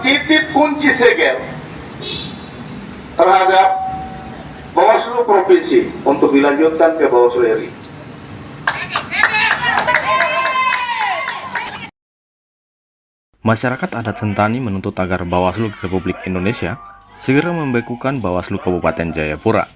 titip kunci segel terhadap Bawaslu Provinsi untuk dilanjutkan ke Bawaslu RI. Masyarakat adat Sentani menuntut agar Bawaslu Republik Indonesia segera membekukan Bawaslu Kabupaten Jayapura.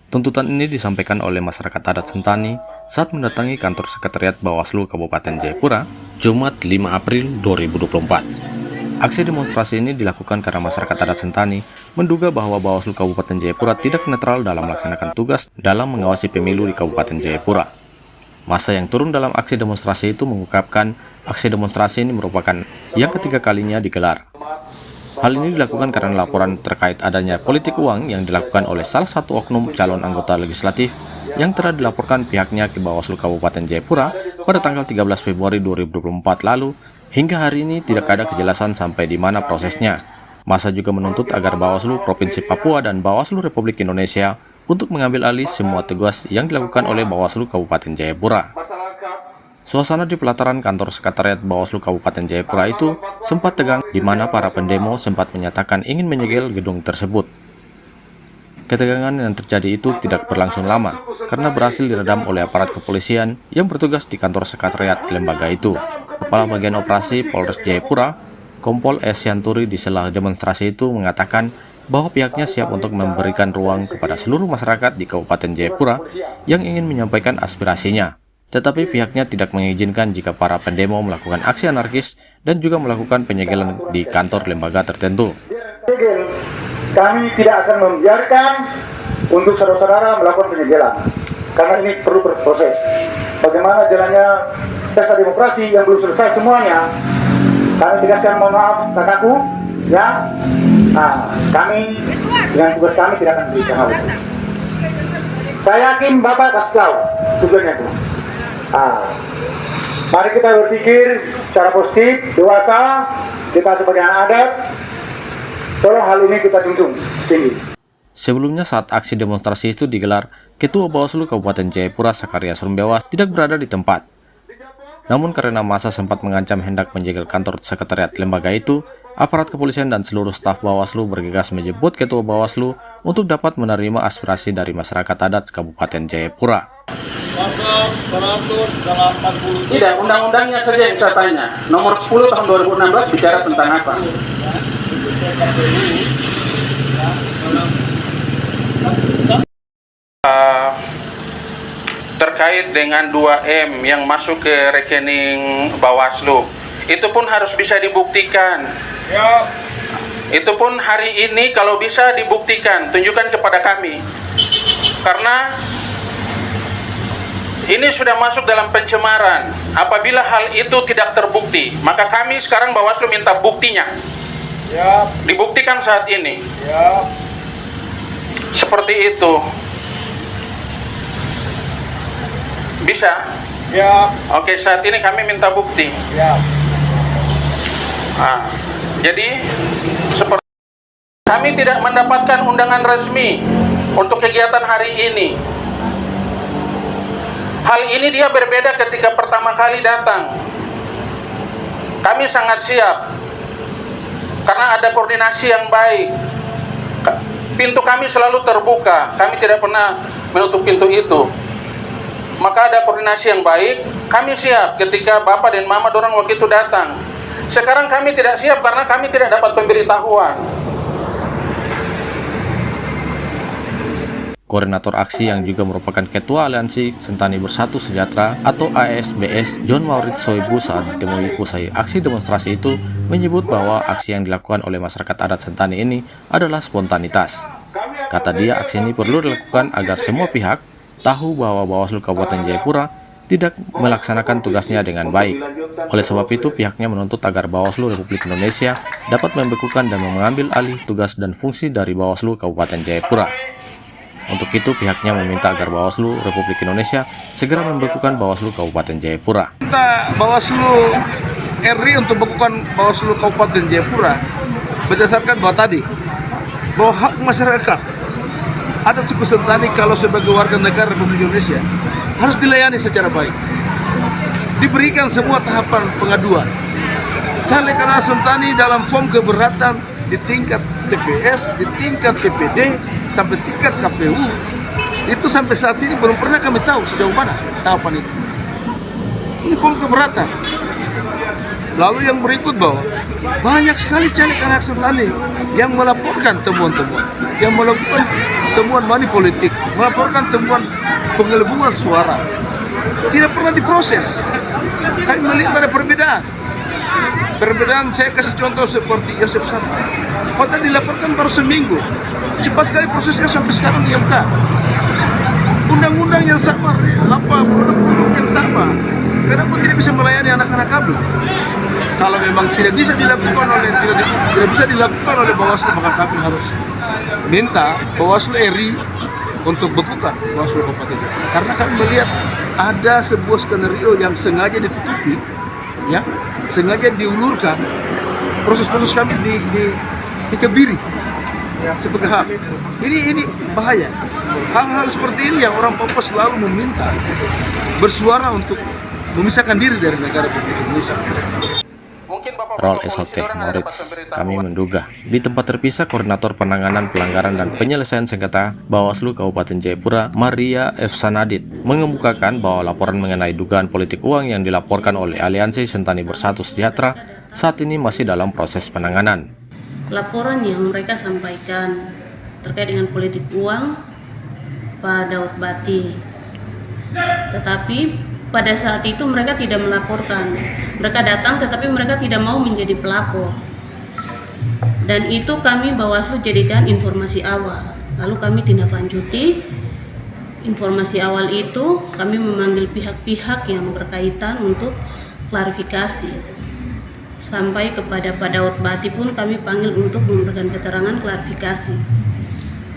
Tuntutan ini disampaikan oleh masyarakat adat Sentani saat mendatangi kantor sekretariat Bawaslu Kabupaten Jayapura, Jumat 5 April 2024. Aksi demonstrasi ini dilakukan karena masyarakat adat Sentani menduga bahwa Bawaslu Kabupaten Jayapura tidak netral dalam melaksanakan tugas dalam mengawasi pemilu di Kabupaten Jayapura. Massa yang turun dalam aksi demonstrasi itu mengungkapkan aksi demonstrasi ini merupakan yang ketiga kalinya digelar. Hal ini dilakukan karena laporan terkait adanya politik uang yang dilakukan oleh salah satu oknum calon anggota legislatif yang telah dilaporkan pihaknya ke Bawaslu Kabupaten Jayapura pada tanggal 13 Februari 2024 lalu. Hingga hari ini tidak ada kejelasan sampai di mana prosesnya. Massa juga menuntut agar Bawaslu Provinsi Papua dan Bawaslu Republik Indonesia untuk mengambil alih semua tugas yang dilakukan oleh Bawaslu Kabupaten Jayapura. Suasana di pelataran kantor sekretariat Bawaslu Kabupaten Jayapura itu sempat tegang, di mana para pendemo sempat menyatakan ingin menyegel gedung tersebut. Ketegangan yang terjadi itu tidak berlangsung lama, karena berhasil diredam oleh aparat kepolisian yang bertugas di kantor sekretariat lembaga itu. Kepala Bagian Operasi Polres Jayapura, Kompol S. Yanturi, di sela demonstrasi itu mengatakan bahwa pihaknya siap untuk memberikan ruang kepada seluruh masyarakat di Kabupaten Jayapura yang ingin menyampaikan aspirasinya. Tetapi pihaknya tidak mengizinkan jika para pendemo melakukan aksi anarkis dan juga melakukan penyegelan di kantor lembaga tertentu. Kami tidak akan membiarkan untuk saudara-saudara melakukan penyegelan, karena ini perlu berproses. Bagaimana jalannya pesta demokrasi yang belum selesai semuanya, kami tegaskan mohon maaf kakakku, ya. Kami dengan tugas kami tidak akan berikan hal itu. Saya yakin Bapak kasih tahu tujuannya itu. Mari kita berpikir secara positif, dewasa, kita sebagai anak adat, tolong hal ini kita junjung tinggi. Sebelumnya saat aksi demonstrasi itu digelar, Ketua Bawaslu Kabupaten Jayapura Sakaria Surumbewa tidak berada di tempat. Namun karena massa sempat mengancam hendak menjegal kantor sekretariat lembaga itu, aparat kepolisian dan seluruh staf Bawaslu bergegas menjemput Ketua Bawaslu untuk dapat menerima aspirasi dari masyarakat adat Kabupaten Jayapura. Pasal 180. Tidak, undang-undangnya saja yang saya tanya. Nomor 10 tahun 2016 bicara tentang apa? Terkait dengan 2M yang masuk ke rekening Bawaslu, itu pun harus bisa dibuktikan. Ya. Itu pun hari ini kalau bisa dibuktikan, tunjukkan kepada kami. Karena ini sudah masuk dalam pencemaran. Apabila hal itu tidak terbukti, maka kami sekarang Bawaslu minta buktinya. Ya. Dibuktikan saat ini. Ya. Seperti itu. Bisa? Ya. Oke, saat ini kami minta bukti. Ya. Jadi seperti kami tidak mendapatkan undangan resmi untuk kegiatan hari ini. Hal ini dia berbeda ketika pertama kali datang. Kami sangat siap karena ada koordinasi yang baik. Pintu kami selalu terbuka. Kami tidak pernah menutup pintu itu. Maka ada koordinasi yang baik. Kami siap ketika Bapak dan Mama dorang waktu itu datang. Sekarang kami tidak siap karena kami tidak dapat pemberitahuan. Koordinator aksi yang juga merupakan Ketua Aliansi Sentani Bersatu Sejahtera atau ASBS, John Maurits Soibu, saat ditemui usai aksi demonstrasi itu menyebut bahwa aksi yang dilakukan oleh masyarakat adat Sentani ini adalah spontanitas. Kata dia, aksi ini perlu dilakukan agar semua pihak tahu bahwa Bawaslu Kabupaten Jayapura tidak melaksanakan tugasnya dengan baik. Oleh sebab itu, pihaknya menuntut agar Bawaslu Republik Indonesia dapat membekukan dan mengambil alih tugas dan fungsi dari Bawaslu Kabupaten Jayapura. Untuk itu, pihaknya meminta agar Bawaslu Republik Indonesia segera membekukan Bawaslu Kabupaten Jayapura. Minta Bawaslu RI untuk membekukan Bawaslu Kabupaten Jayapura berdasarkan bahwa tadi bahwa hak masyarakat adat suku Sentani kalau sebagai warga negara Republik Indonesia harus dilayani secara baik. Diberikan semua tahapan pengaduan. caleg anak Sentani dalam form keberatan di tingkat TPS, di tingkat PPD, sampai tingkat KPU, itu sampai saat ini belum pernah kami tahu sejauh mana tahapan itu. Ini form keberatan. Lalu yang berikut bahwa banyak sekali caleg anak Sentani yang melaporkan temuan-temuan, yang melakukan temuan money politik, melaporkan temuan penggelembungan suara, tidak pernah diproses. Kami melihat ada perbedaan. Perbedaan saya kasih contoh seperti Yosef Sabta. Kota dilaporkan baru seminggu, cepat sekali prosesnya sampai sekarang di MK. Undang-undang yang sama, produk yang sama. Kenapa tidak bisa melayani anak-anak kami? Kalau memang tidak bisa dilakukan oleh Bawaslu, maka kami harus minta Bawaslu RI untuk bekukan Bawaslu Kabupaten. Karena kami melihat ada sebuah skenario yang sengaja ditutupi, ya, sengaja diulurkan, proses-proses kami dikebiri sebagai hak. Ini bahaya. Hal-hal seperti ini yang orang Papua selalu meminta bersuara untuk memisahkan diri dari negara Republik Indonesia. Rol SOT Moritz, kami menduga di tempat terpisah Koordinator Penanganan Pelanggaran dan Penyelesaian Sengketa Bawaslu Kabupaten Jayapura, Maria F. Sanadit, mengemukakan bahwa laporan mengenai dugaan politik uang yang dilaporkan oleh Aliansi Sentani Bersatu Sejahtera saat ini masih dalam proses penanganan. Laporan yang mereka sampaikan terkait dengan politik uang Pak Daud Bati, tetapi pada saat itu mereka tidak melaporkan. Mereka datang tetapi mereka tidak mau menjadi pelapor. Dan itu kami Bawaslu jadikan informasi awal. Lalu kami tindak lanjuti informasi awal itu, kami memanggil pihak-pihak yang berkaitan untuk klarifikasi. Sampai kepada Pak Daud Bati pun kami panggil untuk memberikan keterangan klarifikasi.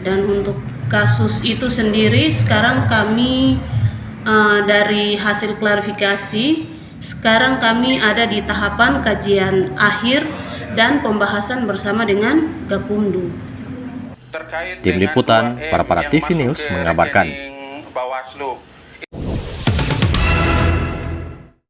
Dan untuk kasus itu sendiri sekarang kami dari hasil klarifikasi, sekarang kami ada di tahapan kajian akhir dan pembahasan bersama dengan Gakumdu. Tim Liputan, Para TV News mengabarkan. Bawaslu.